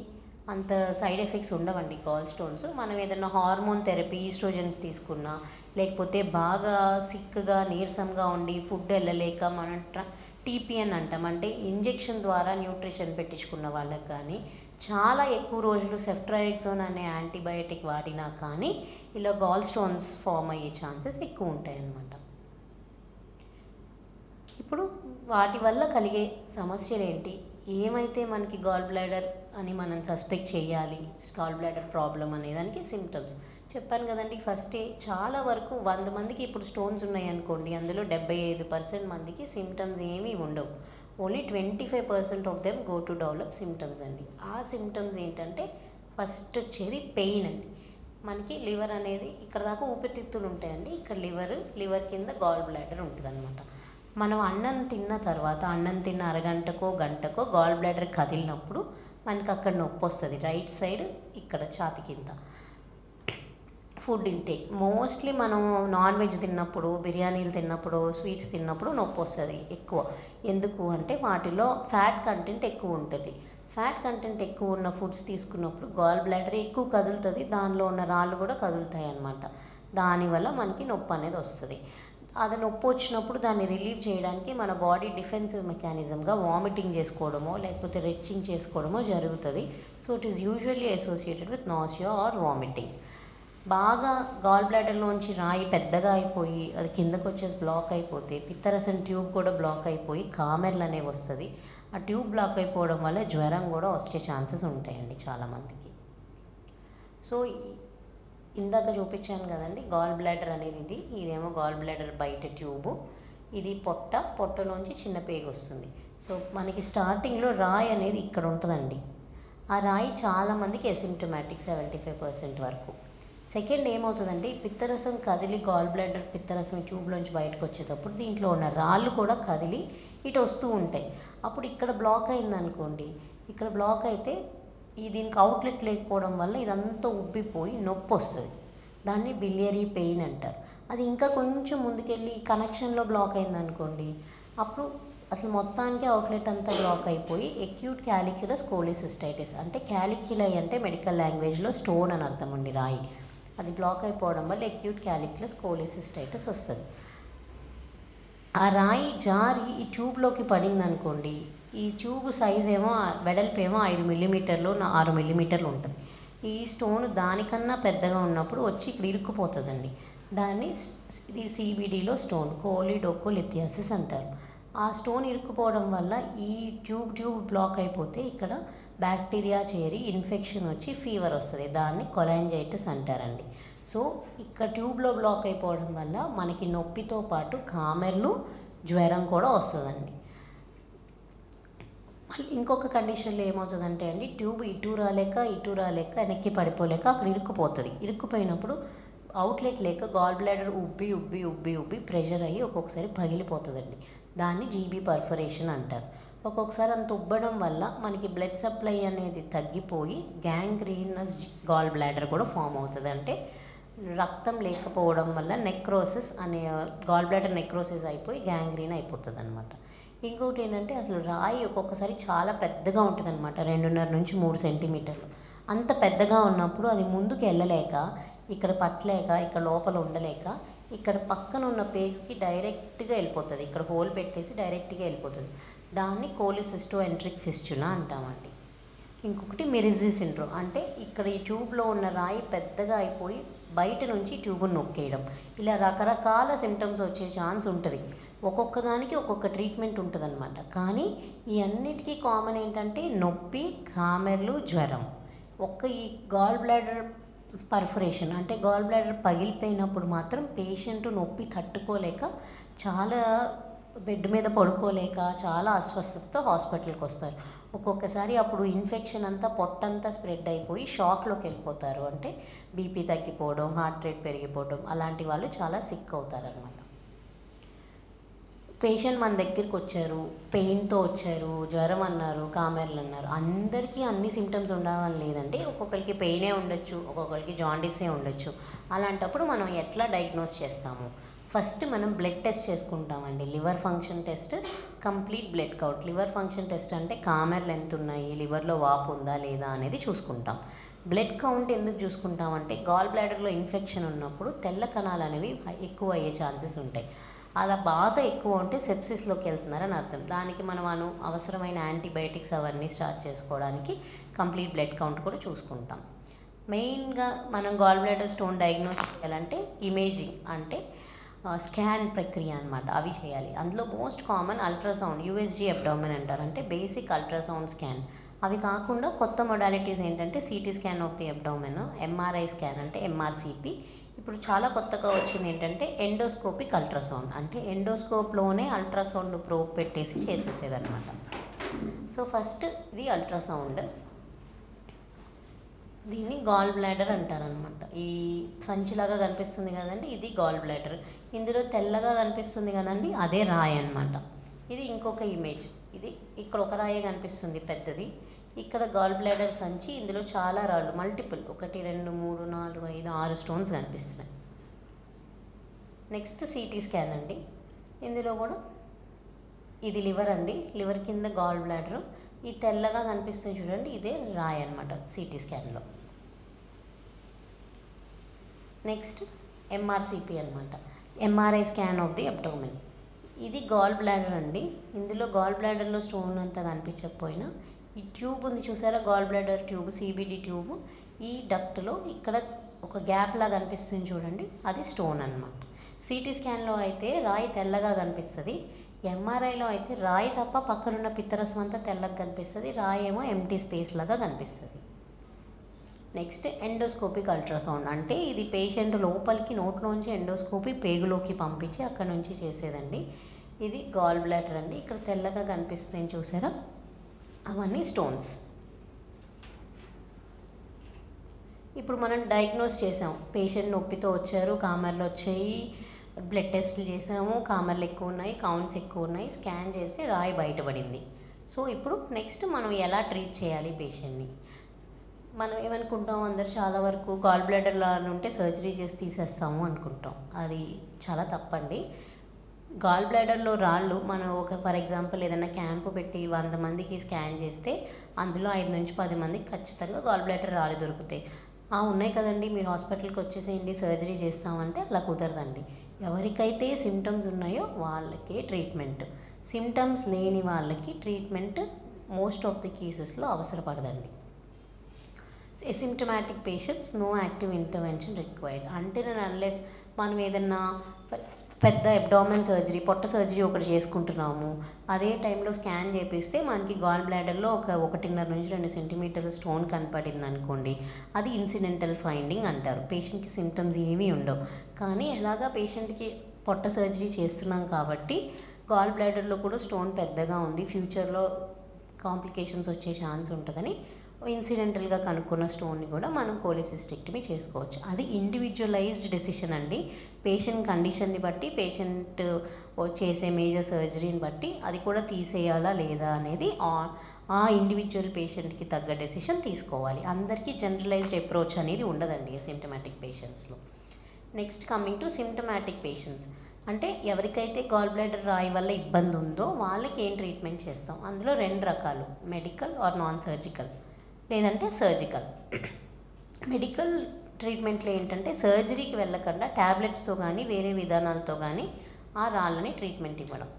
Speaker 2: అంత సైడ్ ఎఫెక్ట్స్ ఉండవండి. గాల్ స్టోన్స్ మనం ఏదైనా హార్మోన్ థెరపీ ఈస్ట్రోజన్స్ తీసుకున్నా, లేకపోతే బాగా సిక్గా నీరసంగా ఉండి ఫుడ్ వెళ్ళలేక మనం టీపీఎన్ అంటాం, అంటే ఇంజెక్షన్ ద్వారా న్యూట్రిషన్ పెట్టించుకున్న వాళ్ళకి కానీ, చాలా ఎక్కువ రోజులు సెఫ్ట్రాఎక్సోన్ అనే యాంటీబయాటిక్ వాడినా కానీ ఇలా గాల్ స్టోన్స్ ఫామ్ అయ్యే ఛాన్సెస్ ఎక్కువ ఉంటాయి అన్నమాట. ఇప్పుడు వాటి వల్ల కలిగే సమస్యలు ఏంటి, ఏమైతే మనకి గాల్ బ్లాడర్ అని మనం సస్పెక్ట్ చేయాలి, గాల్ బ్లాడర్ ప్రాబ్లం అనేదానికి సిమ్టమ్స్ చెప్పాను కదండి. ఫస్టే చాలా వరకు 100 మందికి ఇప్పుడు స్టోన్స్ ఉన్నాయి అనుకోండి, అందులో 75% మందికి సిమ్టమ్స్ ఏమీ ఉండవు. Only 25% of them go to develop symptoms అండి. ఆ సిమ్టమ్స్ ఏంటంటే ఫస్ట్ వచ్చేది పెయిన్ అండి. మనకి లివర్ అనేది ఇక్కడ దాకా ఊపిరితిత్తులు ఉంటాయండి, ఇక్కడ లివర్ కింద గాల్ బ్లాడర్ ఉంటుంది అనమాట. మనం అన్నం తిన్న తర్వాత అన్నం తిన్న అరగంటకో గంటకో గాల్ బ్లాడర్ కదిలినప్పుడు మనకి అక్కడ నొప్పి వస్తుంది, రైట్ సైడ్ ఇక్కడ ఛాతి కింద. ఫుడ్ ఇంటేక్ మోస్ట్లీ మనం నాన్ వెజ్ తిన్నప్పుడు, బిర్యానీలు తిన్నప్పుడు, స్వీట్స్ తిన్నప్పుడు నొప్పి వస్తుంది ఎక్కువ. ఎందుకు అంటే వాటిలో ఫ్యాట్ కంటెంట్ ఎక్కువ ఉంటుంది. ఫ్యాట్ కంటెంట్ ఎక్కువ ఉన్న ఫుడ్స్ తీసుకున్నప్పుడు గాల్ బ్లాడర్ ఎక్కువ కదులుతుంది, దానిలో ఉన్న రాళ్ళు కూడా కదులుతాయి అన్నమాట. దానివల్ల మనకి నొప్పి అనేది వస్తుంది. అది నొప్పి వచ్చినప్పుడు దాన్ని రిలీవ్ చేయడానికి మన బాడీ డిఫెన్సివ్ మెకానిజంగా వామిటింగ్ చేసుకోవడమో లేకపోతే రెచ్చింగ్ చేసుకోవడమో జరుగుతుంది. So it is usually associated with nausea or vomiting. బాగా గాల్ బ్లాడర్లోంచి రాయి పెద్దగా అయిపోయి అది కిందకు వచ్చేసి బ్లాక్ అయిపోతే పిత్తరసం ట్యూబ్ కూడా బ్లాక్ అయిపోయి కామెర్లు అనేవి వస్తుంది. ఆ ట్యూబ్ బ్లాక్ అయిపోవడం వల్ల జ్వరం కూడా వచ్చే ఛాన్సెస్ ఉంటాయండి చాలామందికి. సో ఇందాక చూపించాను కదండి గాల్ బ్లాడర్ అనేది, ఇదేమో గాల్ బ్లాడర్ బయట ట్యూబు, ఇది పొట్టలోంచి చిన్న పేగు వస్తుంది. సో మనకి స్టార్టింగ్లో రాయి అనేది ఇక్కడ ఉంటుందండి. ఆ రాయి చాలామందికి అసిమ్టమాటిక్ 75% వరకు. సెకండ్ ఏమవుతుందంటే పిత్తరసం కదిలి గాల్ బ్లాడర్ పిత్తరసం ట్యూబ్లోంచి బయటకు వచ్చేటప్పుడు దీంట్లో ఉన్న రాళ్ళు కూడా కదిలి ఇటు వస్తూ ఉంటాయి. అప్పుడు ఇక్కడ బ్లాక్ అయిందనుకోండి, ఇక్కడ బ్లాక్ అయితే దీనికి అవుట్లెట్ లేకపోవడం వల్ల ఇదంతా ఉబ్బిపోయి నొప్పి వస్తుంది. దాన్ని బిలియరీ పెయిన్ అంటారు. అది ఇంకా కొంచెం ముందుకెళ్ళి కనెక్షన్లో బ్లాక్ అయిందనుకోండి, అప్పుడు అసలు మొత్తానికి అవుట్లెట్ అంతా బ్లాక్ అయిపోయి ఎక్యూట్ క్యాలిక్యులస్ కోలిసిస్టైటిస్, అంటే క్యాలిక్యులై అంటే మెడికల్ లాంగ్వేజ్లో స్టోన్ అని అర్థం అండి, రాయి. అది బ్లాక్ అయిపోవడం వల్ల ఎక్యూట్ క్యాలిక్యులస్ కోలిసిస్టైటిస్ వస్తుంది. ఆ రాయి జారి ఈ ట్యూబ్లోకి పడింది అనుకోండి, ఈ ట్యూబ్ సైజ్ ఏమో వెడల్పు ఏమో 5 మిల్లీమీటర్లు 6 మిల్లీమీటర్లు ఉంటుంది. ఈ స్టోన్ దానికన్నా పెద్దగా ఉన్నప్పుడు వచ్చి ఇక్కడ ఇరుక్కుపోతుందండి. దాన్ని ఇది సిబిడిలో స్టోన్ కోలిడోకోలిథియాసిస్ అంటారు. ఆ స్టోన్ ఇరుక్కుపోవడం వల్ల ఈ ట్యూబ్ బ్లాక్ అయిపోతే ఇక్కడ బ్యాక్టీరియా చేరి ఇన్ఫెక్షన్ వచ్చి ఫీవర్ వస్తుంది. దాన్ని కొలాంజైటిస్ అంటారండి. సో ఇక్కడ ట్యూబ్లో బ్లాక్ అయిపోవడం వల్ల మనకి నొప్పితో పాటు కామెర్లు జ్వరం కూడా వస్తుందండి. మళ్ళీ ఇంకొక కండిషన్లో ఏమవుతుందంటే అండి, ట్యూబ్ ఇటు రాలేక వెనక్కి పడిపోలేక అక్కడ ఇరుక్కుపోతుంది. ఇరుక్కుపోయినప్పుడు అవుట్లెట్ లేక గాల్ బ్లాడర్ ఉబ్బి ప్రెషర్ అయ్యి ఒక్కొక్కసారి పగిలిపోతుందండి. దాన్ని జీబీ పర్ఫరేషన్ అంటారు. ఒక్కొక్కసారి అంత ఉబ్బడం వల్ల మనకి బ్లడ్ సప్లై అనేది తగ్గిపోయి గ్యాంగ్రీనస్ గాల్ బ్లాడర్ కూడా ఫామ్ అవుతుంది. అంటే రక్తం లేకపోవడం వల్ల నెక్రోసిస్ అనే గాల్ బ్లాడర్ నెక్రోసిస్ అయిపోయి గ్యాంగ్రీన్ అయిపోతుంది అనమాట. ఇంకొకటి ఏంటంటే అసలు రాయి ఒక్కొక్కసారి చాలా పెద్దగా ఉంటుంది అనమాట, 2.5 నుంచి 3 సెంటీమీటర్లు. అంత పెద్దగా ఉన్నప్పుడు అది ముందుకు వెళ్ళలేక ఇక్కడ పట్టలేక ఇక్కడ లోపల ఉండలేక ఇక్కడ పక్కన ఉన్న పేగుకి డైరెక్ట్గా వెళ్ళిపోతుంది. ఇక్కడ హోల్ పెట్టేసి డైరెక్ట్గా వెళ్ళిపోతుంది. దాన్ని కోలిసిస్టోఎంట్రిక్ ఫిస్చులా అంటామండి. ఇంకొకటి మిరిజీ సిండ్రోమ్, అంటే ఇక్కడ ఈ ట్యూబ్లో ఉన్న రాయి పెద్దగా అయిపోయి బయట నుంచి ట్యూబ్ని నొక్కేయడం, ఇలా రకరకాల సిమ్టమ్స్ వచ్చే ఛాన్స్ ఉంటుంది. ఒక్కొక్క దానికి ఒక్కొక్క ట్రీట్మెంట్ ఉంటుంది అనమాట. కానీ ఈ అన్నిటికీ కామన్ ఏంటంటే నొప్పి, కామెర్లు, జ్వరం. ఈ గాల్ బ్లాడర్ పర్ఫరేషన్ అంటే గాల్ బ్లాడర్ పగిలిపోయినప్పుడు మాత్రం పేషెంట్ నొప్పి తట్టుకోలేక చాలా బెడ్ మీద పడుకోలేక చాలా అస్వస్థతతో హాస్పిటల్కి వస్తారు. ఒక్కొక్కసారి అప్పుడు ఇన్ఫెక్షన్ అంతా పొట్టంతా స్ప్రెడ్ అయిపోయి షాక్లోకి వెళ్ళిపోతారు. అంటే బీపీ తగ్గిపోవడం, హార్ట్ రేట్ పెరిగిపోవడం, అలాంటి వాళ్ళు చాలా సిక్ అవుతారనమాట. పేషెంట్ మన దగ్గరికి వచ్చారు, పెయిన్తో వచ్చారు, జ్వరం అన్నారు, కామెర్లు అన్నారు. అందరికీ అన్ని సిమ్టమ్స్ ఉండవని లేదండి. ఒక్కొక్కరికి పెయినే ఉండొచ్చు, ఒక్కొక్కరికి జాండీసే ఉండొచ్చు. అలాంటప్పుడు మనం ఎట్లా డయాగ్నోస్ చేస్తాము? ఫస్ట్ మనం బ్లడ్ టెస్ట్ చేసుకుంటామండి. Liver function test, complete blood count. Liver function test అంటే కామెర్లు ఎంత ఉన్నాయి, లివర్లో వాపు ఉందా లేదా అనేది చూసుకుంటాం. బ్లడ్ కౌంట్ ఎందుకు చూసుకుంటామంటే గాల్ బ్లాడర్లో ఇన్ఫెక్షన్ ఉన్నప్పుడు తెల్ల కణాలు అనేవి ఎక్కువ అయ్యే ఛాన్సెస్ ఉంటాయి. అలా బాగా ఎక్కువ ఉంటే సెప్సిస్లోకి వెళ్తున్నారని అర్థం. దానికి మనం అవసరమైన యాంటీబయాటిక్స్ అవన్నీ స్టార్ట్ చేసుకోవడానికి కంప్లీట్ బ్లడ్ కౌంట్ కూడా చూసుకుంటాం. మెయిన్గా మనం గాల్ బ్లాడర్ స్టోన్ డయాగ్నోస్ చేయాలంటే ఇమేజింగ్ అంటే స్కాన్ ప్రక్రియ అనమాట, అవి చేయాలి. అందులో most common ultrasound, USG abdomen అంటారు, అంటే బేసిక్ అల్ట్రాసౌండ్ స్కాన్. అవి కాకుండా కొత్త మొడాలిటీస్ ఏంటంటే CT scan of the abdomen, MRI scan అంటే ఎంఆర్సిపి. ఇప్పుడు చాలా కొత్తగా వచ్చింది ఏంటంటే ఎండోస్కోపిక్ అల్ట్రాసౌండ్, అంటే ఎండోస్కోప్లోనే అల్ట్రాసౌండ్ ప్రోబ్ పెట్టేసి చేసేసేదన్నమాట. సో ఫస్ట్ ఇది అల్ట్రాసౌండ్, దీన్ని గాల్ బ్లాడర్ అంటారనమాట. ఈ సంచిలాగా కనిపిస్తుంది కదండి, ఇది గాల్ బ్లాడర్. ఇందులో తెల్లగా కనిపిస్తుంది కదండి, అదే రాయి అనమాట. ఇది ఇంకొక ఇమేజ్. ఇది ఇక్కడ ఒక రాయి కనిపిస్తుంది పెద్దది, ఇక్కడ గాల్ బ్లాడర్ సంచి, ఇందులో చాలా రాళ్ళు, మల్టిపుల్, 1 2 3 4 5 6 స్టోన్స్ కనిపిస్తున్నాయి. నెక్స్ట్ సిటీ స్కాన్ అండి. ఇందులో కూడా ఇది లివర్ అండి, లివర్ కింద గాల్ బ్లాడర్. ఈ తెల్లగా కనిపిస్తుంది చూడండి, ఇదే రాయి అనమాట సిటీ స్కాన్లో. నెక్స్ట్ ఎంఆర్సిపి అనమాట, MRI scan of the abdomen. ఇది గాల్ బ్లాడర్ అండి. ఇందులో గాల్ బ్లాడర్లో స్టోన్ అంతా కనిపించకపోయినా ఈ ట్యూబ్ ఉంది చూసారా, gall bladder tube, CBD tube, ఈ డక్ట్లో ఇక్కడ ఒక గ్యాప్ లాగా కనిపిస్తుంది చూడండి, అది స్టోన్ అనమాట. సిటీ స్కాన్లో అయితే రాయి తెల్లగా కనిపిస్తుంది, ఎంఆర్ఐలో అయితే రాయి తప్ప పక్కనున్న పిత్తరసం అంతా తెల్లగా కనిపిస్తుంది, రాయి ఏమో ఎంటీ స్పేస్ లాగా కనిపిస్తుంది. నెక్స్ట్ ఎండోస్కోపిక్ అల్ట్రాసౌండ్, అంటే ఇది పేషెంట్ లోపలికి నోట్లోంచి ఎండోస్కోపీ పేగులోకి పంపించి అక్కడ నుంచి చేసేదండి. ఇది గాల్ బ్లాడర్ అండి, ఇక్కడ తెల్లగా కనిపిస్తుంది చూసారా, అవన్నీ స్టోన్స్. ఇప్పుడు మనం డయాగ్నోస్ చేసాం, పేషెంట్ నొప్పితో వచ్చారు, కామెర్లు వచ్చాయి, బ్లడ్ టెస్ట్లు చేసాము, కామెర్లు ఎక్కువ ఉన్నాయి, కౌంట్స్ ఎక్కువ ఉన్నాయి, స్కాన్ చేస్తే రాయి బయటపడింది. సో ఇప్పుడు నెక్స్ట్ మనం ఎలా ట్రీట్ చేయాలి పేషెంట్ని? మనం ఏమనుకుంటాం, అందరు చాలా వరకు గాల్ బ్లాడర్లో ఉంటే సర్జరీ చేసి తీసేస్తాము అనుకుంటాం. అది చాలా తప్పండి. గాల్ బ్లాడర్లో రాళ్ళు మనం ఫర్ ఎగ్జాంపుల్ ఏదైనా క్యాంపు పెట్టి 100 మందికి స్కాన్ చేస్తే అందులో 5 నుంచి 10 మందికి ఖచ్చితంగా గాల్ బ్లాడర్ రాళ్ళు దొరుకుతాయి. ఉన్నాయి కదండి, మీరు హాస్పిటల్కి వచ్చేసేయండి సర్జరీ చేస్తామంటే అలా కుదరదండి. ఎవరికైతే సిమ్టమ్స్ ఉన్నాయో వాళ్ళకే ట్రీట్మెంట్, సిమ్టమ్స్ లేని వాళ్ళకి ట్రీట్మెంట్ మోస్ట్ ఆఫ్ ది కేసెస్లో అవసరపడదండి. Asymptomatic patients no active intervention required. అంటే అన్లెస్ మనం ఏదన్నా పెద్ద అబ్డామిన్ సర్జరీ, పొట్ట సర్జరీ ఒకటి చేసుకుంటున్నాము, అదే టైంలో స్కాన్ చేపిస్తే మనకి గాల్ బ్లాడర్లో 1.5 నుంచి 2 సెంటీమీటర్ల స్టోన్ కనపడింది అనుకోండి, అది ఇన్సిడెంటల్ ఫైండింగ్ అంటారు. పేషెంట్కి సిమ్టమ్స్ ఏమీ ఉండవు. కానీ ఎలాగా పేషెంట్కి పొట్ట సర్జరీ చేస్తున్నాం కాబట్టి గాల్ బ్లాడర్లో కూడా స్టోన్ పెద్దగా ఉంది, ఫ్యూచర్లో కాంప్లికేషన్స్ వచ్చే ఛాన్స్ ఉంటుందని ఇన్సిడెంటల్గా కనుక్కున్న స్టోన్ని కూడా మనం కోలిసిస్టెక్టమీ చేసుకోవచ్చు. అది ఇండివిజువలైజ్డ్ డెసిషన్ అండి. పేషెంట్ కండిషన్ని బట్టి, పేషెంట్ చేసే మేజర్ సర్జరీని బట్టి అది కూడా తీసేయాలా లేదా అనేది ఆ ఇండివిజువల్ పేషెంట్కి తగ్గ డెసిషన్ తీసుకోవాలి. అందరికీ జనరలైజ్డ్ అప్రోచ్ అనేది ఉండదండి సిమ్టమాటిక్ పేషెంట్స్లో. Next coming to symptomatic patients, అంటే ఎవరికైతే గాల్ బ్లాడర్ రాయి వల్ల ఇబ్బంది ఉందో వాళ్ళకి ఏం ట్రీట్మెంట్ చేస్తాం? అందులో 2 రకాలు, మెడికల్ ఆర్ నాన్ సర్జికల్, లేదంటే సర్జికల్. మెడికల్ ట్రీట్మెంట్లో ఏంటంటే సర్జరీకి వెళ్ళకుండా ట్యాబ్లెట్స్తో కానీ వేరే విధానాలతో కానీ ఆ రాళ్ళని ట్రీట్మెంట్ ఇవ్వడం.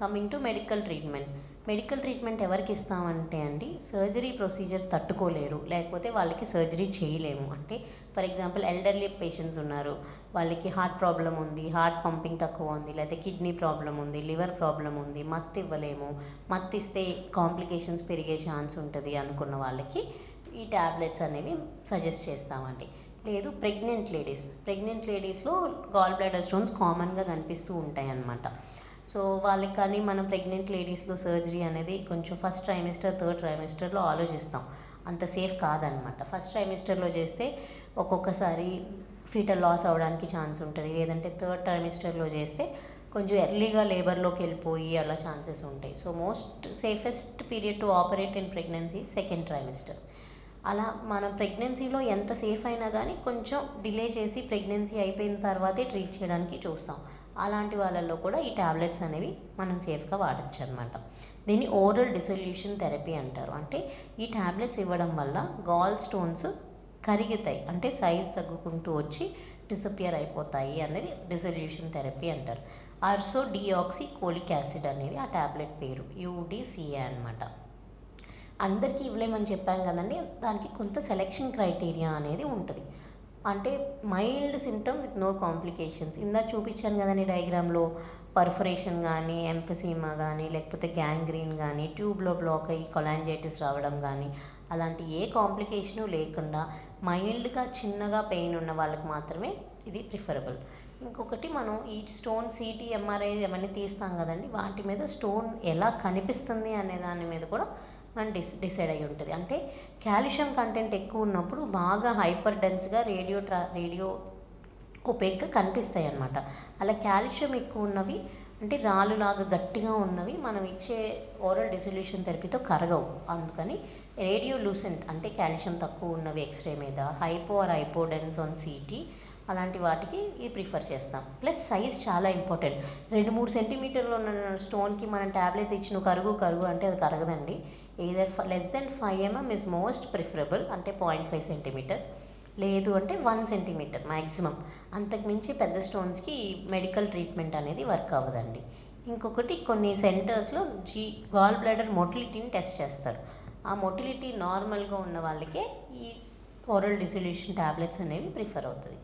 Speaker 2: Coming to medical treatment, medical treatment ఎవరికి ఇస్తామంటే అండి, సర్జరీ ప్రొసీజర్ తట్టుకోలేరు, లేకపోతే వాళ్ళకి సర్జరీ చేయలేము. అంటే ఫర్ ఎగ్జాంపుల్ ఎల్డర్లీ పేషెంట్స్ ఉన్నారు, వాళ్ళకి హార్ట్ ప్రాబ్లం ఉంది, హార్ట్ పంపింగ్ తక్కువ ఉంది, లేకపోతే కిడ్నీ ప్రాబ్లం ఉంది, లివర్ ప్రాబ్లం ఉంది, మత్తు ఇవ్వలేము, మత్తు ఇస్తే కాంప్లికేషన్స్ పెరిగే ఛాన్స్ ఉంటుంది అనుకున్న వాళ్ళకి ఈ ట్యాబ్లెట్స్ అనేవి సజెస్ట్ చేస్తామండి. లేదు ప్రెగ్నెంట్ లేడీస్లో గాల్ బ్లాడర్ స్టోన్స్ కామన్గా కనిపిస్తూ ఉంటాయి అన్నమాట. సో వాళ్ళకి కానీ మనం ప్రెగ్నెంట్ లేడీస్లో సర్జరీ అనేది కొంచెం ఫస్ట్ ట్రైమిస్టర్ థర్డ్ ట్రైమిస్టర్లో ఆలోచిస్తాం, అంత సేఫ్ కాదనమాట. ఫస్ట్ ట్రైమిస్టర్లో చేస్తే ఒక్కొక్కసారి ఫీటల్ లాస్ అవ్వడానికి ఛాన్స్ ఉంటుంది, లేదంటే థర్డ్ ట్రైమిస్టర్లో చేస్తే కొంచెం ఎర్లీగా లేబర్లోకి వెళ్ళిపోయి అలా ఛాన్సెస్ ఉంటాయి. So most safest period to operate in pregnancy second trimester. అలా మనం ప్రెగ్నెన్సీలో ఎంత సేఫ్ అయినా కానీ కొంచెం డిలే చేసి ప్రెగ్నెన్సీ అయిపోయిన తర్వాతే ట్రీట్ చేయడానికి చూస్తాం. అలాంటి వాళ్ళల్లో కూడా ఈ ట్యాబ్లెట్స్ అనేవి మనం సేఫ్గా వాడచ్చు అనమాట. దీన్ని ఓరల్ డిసొల్యూషన్ థెరపీ అంటారు. అంటే ఈ ట్యాబ్లెట్స్ ఇవ్వడం వల్ల గాల్ స్టోన్స్ కరుగుతాయి, అంటే సైజ్ తగ్గుకుంటూ వచ్చి డిసపియర్ అయిపోతాయి అనేది డిసొల్యూషన్ థెరపీ అంటారు. ఆర్సో డియాక్సికోలిక్ యాసిడ్ అనేది ఆ ట్యాబ్లెట్ పేరు, UDCA అనమాట. అందరికీ ఇవ్వలేమని చెప్పాం కదండి, దానికి కొంత సెలెక్షన్ క్రైటీరియా అనేది ఉంటుంది. అంటే mild symptom with no complications. ఇందాక చూపించాను కదండి డయాగ్రామ్లో, పర్ఫరేషన్ కానీ, ఎంఫసీమా కానీ, లేకపోతే గ్యాంగ్రీన్ కానీ, ట్యూబ్లో బ్లాక్ అయ్యి కొలాంజైటిస్ రావడం కానీ, అలాంటి ఏ కాంప్లికేషను లేకుండా మైల్డ్గా చిన్నగా పెయిన్ ఉన్న వాళ్ళకి మాత్రమే ఇది ప్రిఫరబుల్. ఇంకొకటి, మనం ఈ స్టోన్ CT MRI అవన్నీ తీస్తాం కదండి, వాటి మీద స్టోన్ ఎలా కనిపిస్తుంది అనే దాని మీద కూడా మనం డిసైడ్ అయి ఉంటుంది. అంటే కాల్షియం కంటెంట్ ఎక్కువ ఉన్నప్పుడు బాగా హైపర్ డెన్స్గా రేడియో ఒపేక్గా కనిపిస్తాయి అన్నమాట. అలా కాల్షియం ఎక్కువ ఉన్నవి, అంటే రాళ్ళులాగా గట్టిగా ఉన్నవి మనం ఇచ్చే ఓరల్ డిసొల్యూషన్ థెరపీతో కరగవు. అందుకని రేడియో లూసెంట్, అంటే కాల్షియం తక్కువ ఉన్నవి ఎక్స్రే మీద, హైపోడెన్స్ ఆన్ CT, అలాంటి వాటికి ఇది ప్రిఫర్ చేస్తాం. ప్లస్ సైజ్ చాలా ఇంపార్టెంట్. 2-3 సెంటీమీటర్లు ఉన్న స్టోన్కి మనం ట్యాబ్లెట్స్ ఇచ్చిన కరుగు అంటే అది కరగదండి. either less than 5 mm is most preferable, అంటే 0.5 సెంటీమీటర్స్, లేదు అంటే 1 సెంటీమీటర్ మ్యాక్సిమం. అంతకుమించి పెద్ద స్టోన్స్కి మెడికల్ ట్రీట్మెంట్ అనేది వర్క్ అవ్వదండి. ఇంకొకటి, కొన్ని సెంటర్స్లో గాల్ బ్లాడర్ మొటిలిటీని టెస్ట్ చేస్తారు. ఆ మొటిలిటీ నార్మల్గా ఉన్న వాళ్ళకే ఈ ఓరల్ డిసొల్యూషన్ ట్యాబ్లెట్స్ అనేవి ప్రిఫర్ అవుతుంది.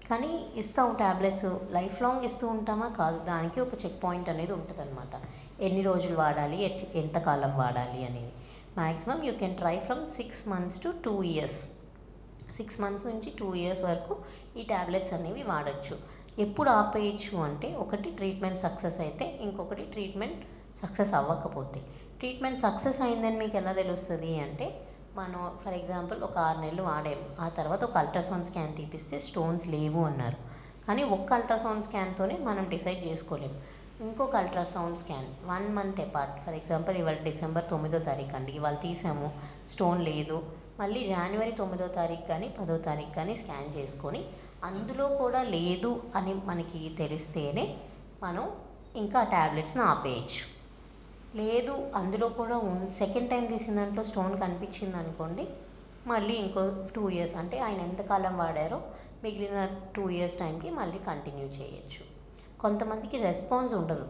Speaker 2: కానీ ఇస్తాం ట్యాబ్లెట్స్, లైఫ్ లాంగ్ ఇస్తూ ఉంటామా? కాదు, దానికి ఒక చెక్ పాయింట్ అనేది ఉంటుంది అనమాట. ఎన్ని రోజులు వాడాలి, ఎంతకాలం వాడాలి అనేది. Maximum you can try from 6 months to 2 years. 6 months నుంచి 2 years వరకు ఈ ట్యాబ్లెట్స్ అనేవి వాడచ్చు. ఎప్పుడు ఆపేయచ్చు అంటే, ఒకటి ట్రీట్మెంట్ సక్సెస్ అయితే, ఇంకొకటి ట్రీట్మెంట్ సక్సెస్ అవ్వకపోతే. ట్రీట్మెంట్ సక్సెస్ అయిందని మీకు ఎలా తెలుస్తుంది అంటే, మనం ఫర్ ఎగ్జాంపుల్ ఒక 6 నెలలు వాడాము, ఆ తర్వాత ఒక అల్ట్రాసౌండ్ స్కాన్ తీపిస్తే స్టోన్స్ లేవు అన్నారు. కానీ ఒక్క అల్ట్రాసౌండ్ స్కాన్తోనే మనం డిసైడ్ చేసుకోలేము. ఇంకొక ultrasound scan 1 month apart, for example ఇవాళ December 9వ తారీఖు అండి, ఇవాళ తీసాము, స్టోన్ లేదు, మళ్ళీ January 9వ తారీఖు కానీ 10వ తారీఖు కానీ స్కాన్ చేసుకొని అందులో కూడా లేదు అని మనకి తెలిస్తేనే మనం ఇంకా ట్యాబ్లెట్స్ని ఆపేయచ్చు. లేదు అందులో కూడా సెకండ్ టైం తీసిన దాంట్లో స్టోన్ కనిపించింది అనుకోండి, మళ్ళీ ఇంకో 2 years, అంటే ఆయన ఎంతకాలం వాడారో మిగిలిన 2 years టైంకి మళ్ళీ కంటిన్యూ చేయొచ్చు. కొంతమందికి రెస్పాన్స్ ఉండదు.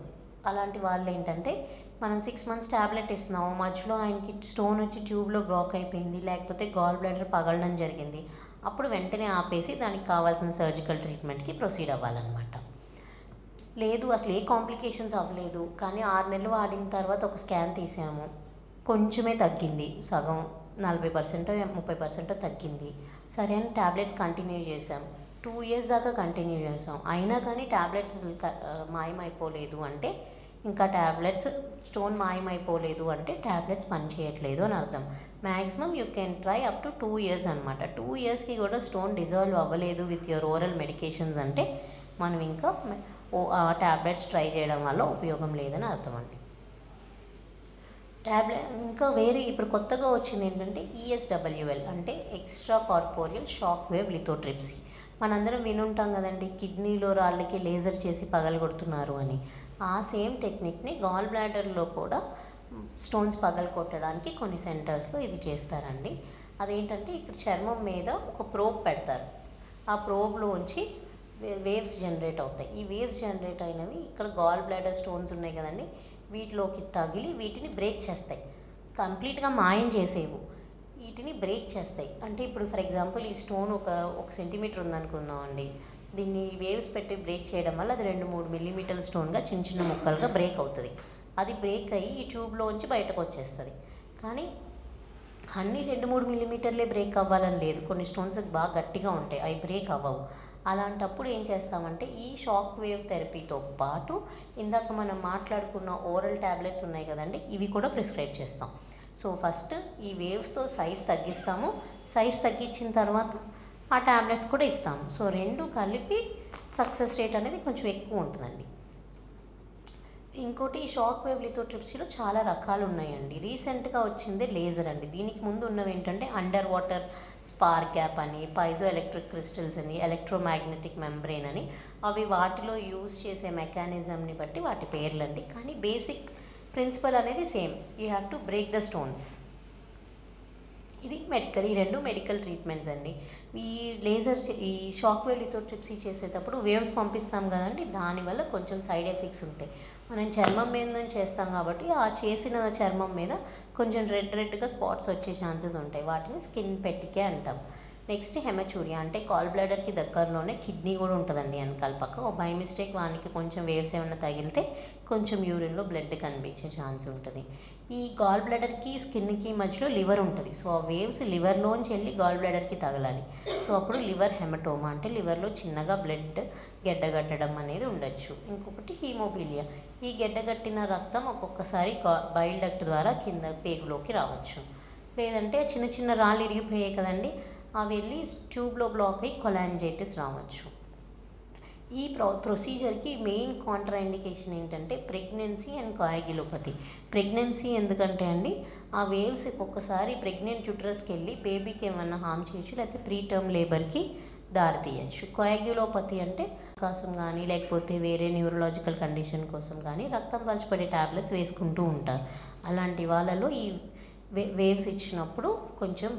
Speaker 2: అలాంటి వాళ్ళు ఏంటంటే, మనం 6 months ట్యాబ్లెట్ ఇస్తున్నాము, మధ్యలో ఆయనకి స్టోన్ వచ్చి ట్యూబ్లో బ్లాక్ అయిపోయింది, లేకపోతే గాల్ బ్లాడర్ పగలడం జరిగింది, అప్పుడు వెంటనే ఆపేసి దానికి కావాల్సిన సర్జికల్ ట్రీట్మెంట్కి ప్రొసీడ్ అవ్వాలన్నమాట. లేదు అసలు ఏ కాంప్లికేషన్స్ అవ్వలేదు, కానీ 6 నెలలు వాడిన తర్వాత ఒక స్కాన్ తీసాము, కొంచెమే తగ్గింది, సగం 40% 30% తగ్గింది, సరే అని ట్యాబ్లెట్స్ కంటిన్యూ చేసాం, 2 years దాకా కంటిన్యూ చేసాం, అయినా కానీ ట్యాబ్లెట్స్ మాయమైపోలేదు అంటే, ఇంకా ట్యాబ్లెట్స్ స్టోన్ మాయమైపోలేదు అంటే ట్యాబ్లెట్స్ పనిచేయట్లేదు అని అర్థం. Maximum you can try up to 2 years అనమాట. 2 yearsకి కూడా స్టోన్ డిజాల్వ్ అవ్వలేదు విత్ యువర్ ఓరల్ మెడికేషన్స్ అంటే, మనం ఇంకా ట్యాబ్లెట్స్ ట్రై చేయడం వల్ల ఉపయోగం లేదని అర్థం అండి. ఇంకా వేరే ఇప్పుడు కొత్తగా వచ్చింది ఏంటంటే ESWL, అంటే extra corporeal shock wave lithotripsy. మనందరం వినుంటాం కదండి, కిడ్నీలో రాళ్ళకి లేజర్ చేసి పగలగొడుతున్నారు అని. ఆ సేమ్ టెక్నిక్ని గాల్ బ్లాడర్లో కూడా స్టోన్స్ పగలగొట్టడానికి కొన్ని సెంటర్స్లో ఇది చేస్తారండి. అదేంటంటే, ఇక్కడ చర్మం మీద ఒక ప్రోబ్ పెడతారు, ఆ ప్రోబ్లోంచి వేవ్స్ జనరేట్ అవుతాయి. ఈ వేవ్స్ జనరేట్ అయినవి ఇక్కడ గాల్ బ్లాడర్ స్టోన్స్ ఉన్నాయి కదండి, వీటిలోకి తగిలి వీటిని బ్రేక్ చేస్తాయి. కంప్లీట్గా మాయం చేసేవు, వీటిని బ్రేక్ చేస్తాయి. అంటే ఇప్పుడు ఫర్ ఎగ్జాంపుల్ ఈ స్టోన్ ఒక సెంటీమీటర్ ఉందనుకుందాం అండి, దీన్ని వేవ్స్ పెట్టి బ్రేక్ చేయడం వల్ల అది 2-3 మిల్లీమీటర్ల స్టోన్గా చిన్న చిన్న ముక్కలుగా బ్రేక్ అవుతుంది. అది బ్రేక్ అయ్యి ఈ ట్యూబ్లోంచి బయటకు వచ్చేస్తుంది. కానీ అన్నీ 2-3 మిల్లీమీటర్లే బ్రేక్ అవ్వాలని లేదు, కొన్ని స్టోన్స్ బాగా గట్టిగా ఉంటాయి, అవి బ్రేక్ అవ్వవు. అలాంటప్పుడు ఏం చేస్తామంటే ఈ షాక్ వేవ్ థెరపీతో పాటు ఇందాక మనం మాట్లాడుకున్న ఓరల్ ట్యాబ్లెట్స్ ఉన్నాయి కదండి, ఇవి కూడా ప్రిస్క్రైబ్ చేస్తాం. సో ఫస్ట్ ఈ వేవ్స్తో సైజ్ తగ్గిస్తాము, సైజ్ తగ్గించిన తర్వాత ఆ ట్యాబ్లెట్స్ కూడా ఇస్తాము. సో రెండు కలిపి సక్సెస్ రేట్ అనేది కొంచెం ఎక్కువ ఉంటుందండి. ఇంకోటి ఈ షాక్ వేవ్ లిథోట్రిప్సీలో చాలా రకాలు ఉన్నాయండి. రీసెంట్గా వచ్చిందే లేజర్ అండి. దీనికి ముందు ఉన్నవి ఏంటంటే అండర్ వాటర్ స్పార్క్ గ్యాప్ అని, పైజో ఎలక్ట్రిక్ క్రిస్టల్స్ అని, ఎలక్ట్రోమాగ్నెటిక్ మెంబ్రెయిన్ అని, అవి వాటిలో యూజ్ చేసే మెకానిజంని బట్టి వాటి పేర్లండి. కానీ బేసిక్ ప్రిన్సిపల్ అనేది same, you have to break the stones. ఇది ఈ రెండు మెడికల్ ట్రీట్మెంట్స్ అండి. ఈ లేజర్ ఈ షాక్ వేవ్ లిథోట్రిప్సీ చేసేటప్పుడు వేవ్స్ పంపిస్తాం కదండి, దానివల్ల కొంచెం సైడ్ ఎఫెక్ట్స్ ఉంటాయి. మనం చర్మం మీద నుంచి చేస్తాం కాబట్టి ఆ చేసిన చర్మం మీద కొంచెం రెడ్గా స్పాట్స్ వచ్చే ఛాన్సెస్ ఉంటాయి, వాటిని స్కిన్ పెట్టికే అంటాం. నెక్స్ట్ హెమచూరియా అంటే కాల్ బ్లాడర్కి దగ్గరలోనే కిడ్నీ కూడా ఉంటుందండి వెనకాల పక్క. ఓ బై మిస్టేక్ వానికి కొంచెం వేవ్స్ ఏమైనా తగిలితే కొంచెం యూరిన్లో బ్లడ్ కనిపించే ఛాన్స్ ఉంటుంది. ఈ గాల్ బ్లాడర్కి స్కిన్కి మధ్యలో లివర్ ఉంటుంది. సో ఆ వేవ్స్ లివర్లోంచి వెళ్ళి గాల్ బ్లాడర్కి తగలాలి. సో అప్పుడు లివర్ హెమటోమా అంటే లివర్లో చిన్నగా బ్లడ్ గడ్డగట్టడం అనేది ఉండొచ్చు. ఇంకొకటి హీమోబిలియా, ఈ గడ్డగట్టిన రక్తం ఒక్కొక్కసారి బైల్ డక్ట్ ద్వారా కింద పేగులోకి రావచ్చు. లేదంటే చిన్న చిన్న రాళ్ళు ఇరిగిపోయాయి కదండి, అవి వెళ్ళి ట్యూబ్లో బ్లాక్ అయ్యి కొలాంజైటిస్ రావచ్చు. ఈ ప్రొసీజర్కి మెయిన్ కాంట్రా ఇండికేషన్ ఏంటంటే ప్రెగ్నెన్సీ అండ్ కోయాగ్యులోపతి. ప్రెగ్నెన్సీ ఎందుకంటే అండి ఆ వేవ్స్ ఒక్కొక్కసారి ప్రెగ్నెంట్ యూట్రస్కి వెళ్ళి బేబీకి ఏమన్నా హామ్ చేయొచ్చు, లేకపోతే ప్రీ టర్మ్ లేబర్కి దారి తీయచ్చు. కోయాగ్యులోపతి అంటే కోసం కానీ లేకపోతే వేరే న్యూరలాజికల్ కండిషన్ కోసం కానీ రక్తం పలచబడే ట్యాబ్లెట్స్ వేసుకుంటూ ఉంటారు. అలాంటి వాళ్ళలో ఈ వేవ్స్ ఇచ్చినప్పుడు కొంచెం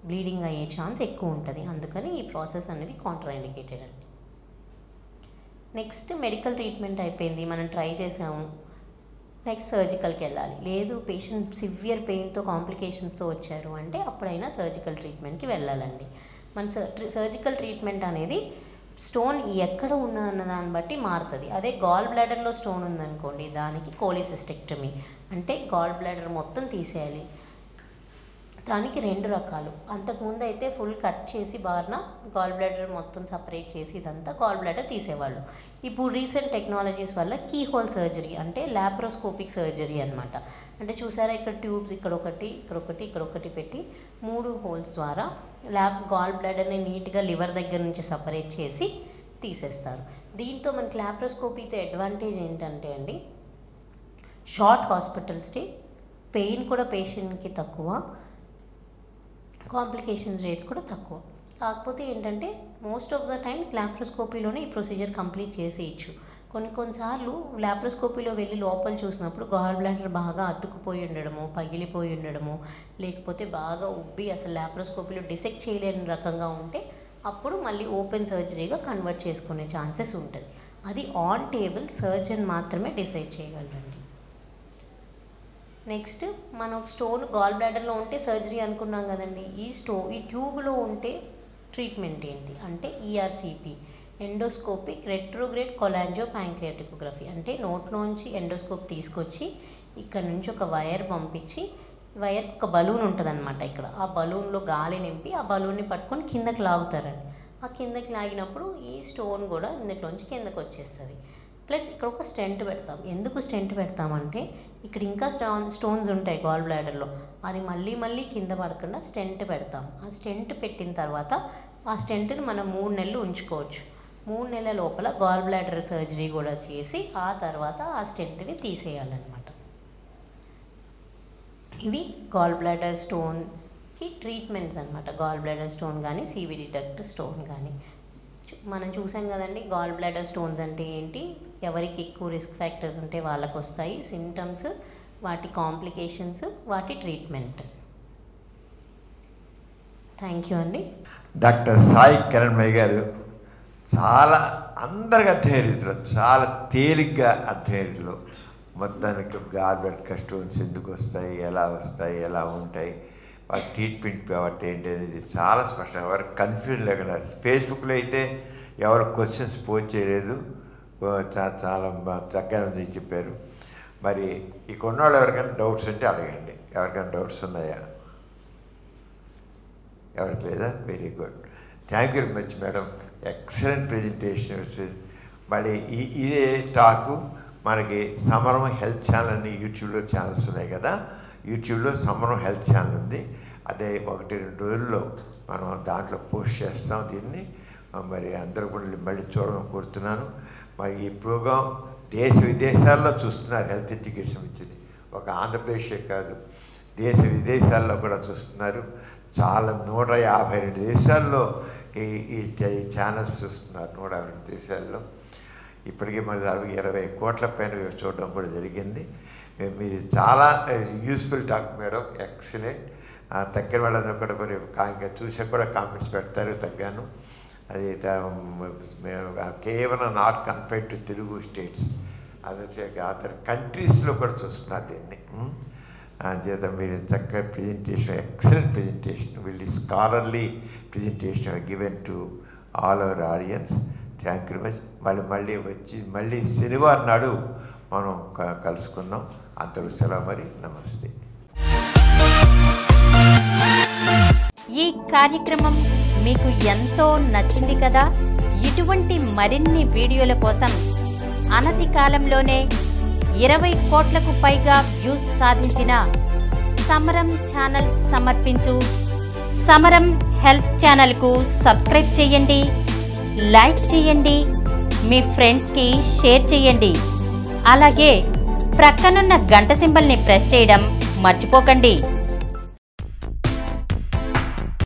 Speaker 2: బ్లీడింగ్ అయ్యే ఛాన్స్ ఎక్కువ ఉంటుంది. అందుకని ఈ ప్రాసెస్ అనేది కాంట్రా ఇండికేటెడ్ అండి. నెక్స్ట్ మెడికల్ ట్రీట్మెంట్ అయిపోయింది, మనం ట్రై చేసాము, నెక్స్ట్ సర్జికల్కి వెళ్ళాలి. లేదు పేషెంట్ సివియర్ పెయిన్తో కాంప్లికేషన్స్తో వచ్చారు అంటే అప్పుడైనా సర్జికల్ ట్రీట్మెంట్కి వెళ్ళాలండి. మన సర్జికల్ ట్రీట్మెంట్ అనేది స్టోన్ ఎక్కడ అన్న దాన్ని బట్టి మారుతుంది. అదే గాల్ బ్లాడర్లో స్టోన్ ఉందనుకోండి, దానికి కోలిసిస్టెక్టమీ అంటే గాల్ బ్లాడర్ మొత్తం తీసేయాలి. దానికి 2 రకాలు. అంతకుముందు అయితే ఫుల్ కట్ చేసి బార్న గాల్ బ్లాడర్ మొత్తం సపరేట్ చేసి ఇదంతా గాల్ బ్లాడర్ తీసేవాళ్ళు. ఇప్పుడు రీసెంట్ టెక్నాలజీస్ వల్ల కీ హోల్ సర్జరీ అంటే లాప్రోస్కోపిక్ సర్జరీ అనమాట. అంటే చూసారా ఇక్కడ ట్యూబ్స్ ఇక్కడ ఒకటి పెట్టి 3 హోల్స్ ద్వారా గాల్ బ్లాడర్ని నీట్గా లివర్ దగ్గర నుంచి సపరేట్ చేసి తీసేస్తారు. దీంతో మనకి లాప్రోస్కోపీతో అడ్వాంటేజ్ ఏంటంటే అండి షార్ట్ హాస్పిటల్ స్టే, పెయిన్ కూడా పేషెంట్కి తక్కువ, కాంప్లికేషన్స్ రేట్స్ కూడా తక్కువ. కాకపోతే ఏంటంటే మోస్ట్ ఆఫ్ ద టైమ్స్ లాప్రోస్కోపీలోనే ఈ ప్రొసీజర్ కంప్లీట్ చేసేయచ్చు. కొన్నిసార్లు లాప్రోస్కోపీలో వెళ్ళి లోపల చూసినప్పుడు గాల్ బ్లాడర్ బాగా అతుక్కుపోయి ఉండడము, పగిలిపోయి ఉండడము, లేకపోతే బాగా ఉబ్బి అసలు లాప్రోస్కోపీలో డిసెక్ట్ చేయలేని రకంగా ఉంటే అప్పుడు మళ్ళీ ఓపెన్ సర్జరీగా కన్వర్ట్ చేసుకునే ఛాన్సెస్ ఉంటుంది. అది ఆన్ టేబుల్ సర్జన్ మాత్రమే డిసైడ్ చేయగలరండి. నెక్స్ట్ మనం స్టోన్ గాల్ బ్లాడర్లో ఉంటే సర్జరీ అనుకున్నాం కదండి, ఈ ట్యూబ్లో ఉంటే ట్రీట్మెంట్ ఏంటి అంటే ఈఆర్సిపి ఎండోస్కోపిక్ రెట్రోగ్రేడ్ కొలాంజో ప్యాంక్రియాటికోగ్రఫీ. అంటే నోట్లోంచి ఎండోస్కోప్ తీసుకొచ్చి ఇక్కడ నుంచి ఒక వైర్ పంపించి, వైర్ ఒక బలూన్ ఉంటుంది అనమాట, ఇక్కడ ఆ బలూన్లో గాలి నింపి ఆ బలూన్ని పట్టుకొని కిందకి లాగుతారండి. ఆ కిందకి లాగినప్పుడు ఈ స్టోన్ కూడా ఇందులోంచి కిందకి వచ్చేస్తుంది. ప్లస్ ఇక్కడ ఒక స్టెంట్ పెడతాం. ఎందుకు స్టెంట్ పెడతామంటే ఇక్కడ ఇంకా స్టోన్స్ ఉంటాయి గాల్ బ్లాడర్లో, అది మళ్ళీ కింద పడకుండా స్టెంట్ పెడతాం. ఆ స్టెంట్ పెట్టిన తర్వాత ఆ స్టెంట్ని మనం 3 నెలలు ఉంచుకోవచ్చు. 3 నెలల లోపల గాల్ బ్లాడర్ సర్జరీ కూడా చేసి ఆ తర్వాత ఆ స్టెంట్ని తీసేయాలన్నమాట. ఇవి గాల్ బ్లాడర్ స్టోన్కి ట్రీట్మెంట్స్ అనమాట. గాల్ బ్లాడర్ స్టోన్ కానీ సివిడి డక్ట్ స్టోన్ కానీ మనం చూసాం కదండి. గాల్ బ్లాడర్ స్టోన్స్ అంటే ఏంటి, ఎవరికి ఎక్కువ రిస్క్ ఫ్యాక్టర్స్ ఉంటే వాళ్ళకు వస్తాయి, సిమ్టమ్స్, వాటి కాంప్లికేషన్స్, వాటి ట్రీట్మెంట్. థ్యాంక్ యూ అండి.
Speaker 1: డాక్టర్ సాయి కిరణ్మయ్య గారు చాలా అందరికి అర్థమయ్యే రీతిలో, చాలా తేలిగ్గా అర్థమయ్యే రీతిలో మొత్తానికి గాల్బ్లాడర్ స్టోన్స్ ఎందుకు వస్తాయి, ఎలా ఉంటాయి, వాటి ట్రీట్మెంట్ వాటి ఏంటి అనేది చాలా స్పష్టంగా ఎవరికి కన్ఫ్యూజన్ లేకుండా. ఫేస్బుక్లో అయితే ఎవరు క్వశ్చన్స్ పోస్ట్ చేయలేదు, చాలా చక్కగా చెప్పారు. మరి ఈ కొన్నాళ్ళు ఎవరికైనా డౌట్స్ ఉంటే అడగండి. ఎవరికైనా డౌట్స్ ఉన్నాయా? ఎవరికి లేదా? Very good, thank you very much madam, excellent presentation. మళ్ళీ ఇదే టాకు మనకి సమరం హెల్త్ ఛానల్ అని యూట్యూబ్లో ఛానల్స్ ఉన్నాయి కదా, యూట్యూబ్లో సమరం హెల్త్ ఛానల్ ఉంది. అదే 1-2 రోజుల్లో మనం దాంట్లో పోస్ట్ చేస్తాం దీన్ని. మరి అందరూ కూడా మళ్ళీ చూడడం కోరుతున్నాను. మరి ఈ ప్రోగ్రాం దేశ విదేశాల్లో చూస్తున్నారు. హెల్త్ ఎడ్యుకేషన్ ఇచ్చింది ఒక ఆంధ్రప్రదేశే కాదు, దేశ విదేశాల్లో కూడా చూస్తున్నారు. చాలా 152 దేశాల్లో ఈ ఛానల్స్ చూస్తున్నారు. 152 దేశాల్లో ఇప్పటికీ మరి 20 కోట్ల పైన చూడడం కూడా జరిగింది. మీరు చాలా యూస్ఫుల్ టాక్ మేడం, ఎక్సలెంట్. తగ్గిన వాళ్ళందరూ కూడా మరి చూసా కూడా కామెంట్స్ పెడతారు తగ్గాను. అది కేవలం not compared to Telugu states, other కంట్రీస్లో కూడా చూస్తున్నారు దీన్ని. చేత మీరు చక్కగా ప్రెజెంటేషన్, ఎక్సలెంట్ ప్రెజెంటేషన్, వీళ్ళు scholarly presentation given to all our audience. Thank you very much. మళ్ళీ శనివారం నాడు మనం కలుసుకున్నాం. అంతకు సెలవు, మరి నమస్తే.
Speaker 3: ఈ కార్యక్రమం మీకు ఎంతో నచ్చింది కదా. ఇటువంటి మరిన్ని వీడియోల కోసం అనతి కాలంలోనే 20 కోట్లకు పైగా వ్యూస్ సాధించిన సమరం ఛానల్ సమర్పించు సమరం హెల్త్ ఛానల్కు సబ్స్క్రైబ్ చేయండి, లైక్ చేయండి, మీ ఫ్రెండ్స్కి షేర్ చేయండి. అలాగే ప్రక్కనున్న గంట సింబల్ని ప్రెస్ చేయడం మర్చిపోకండి.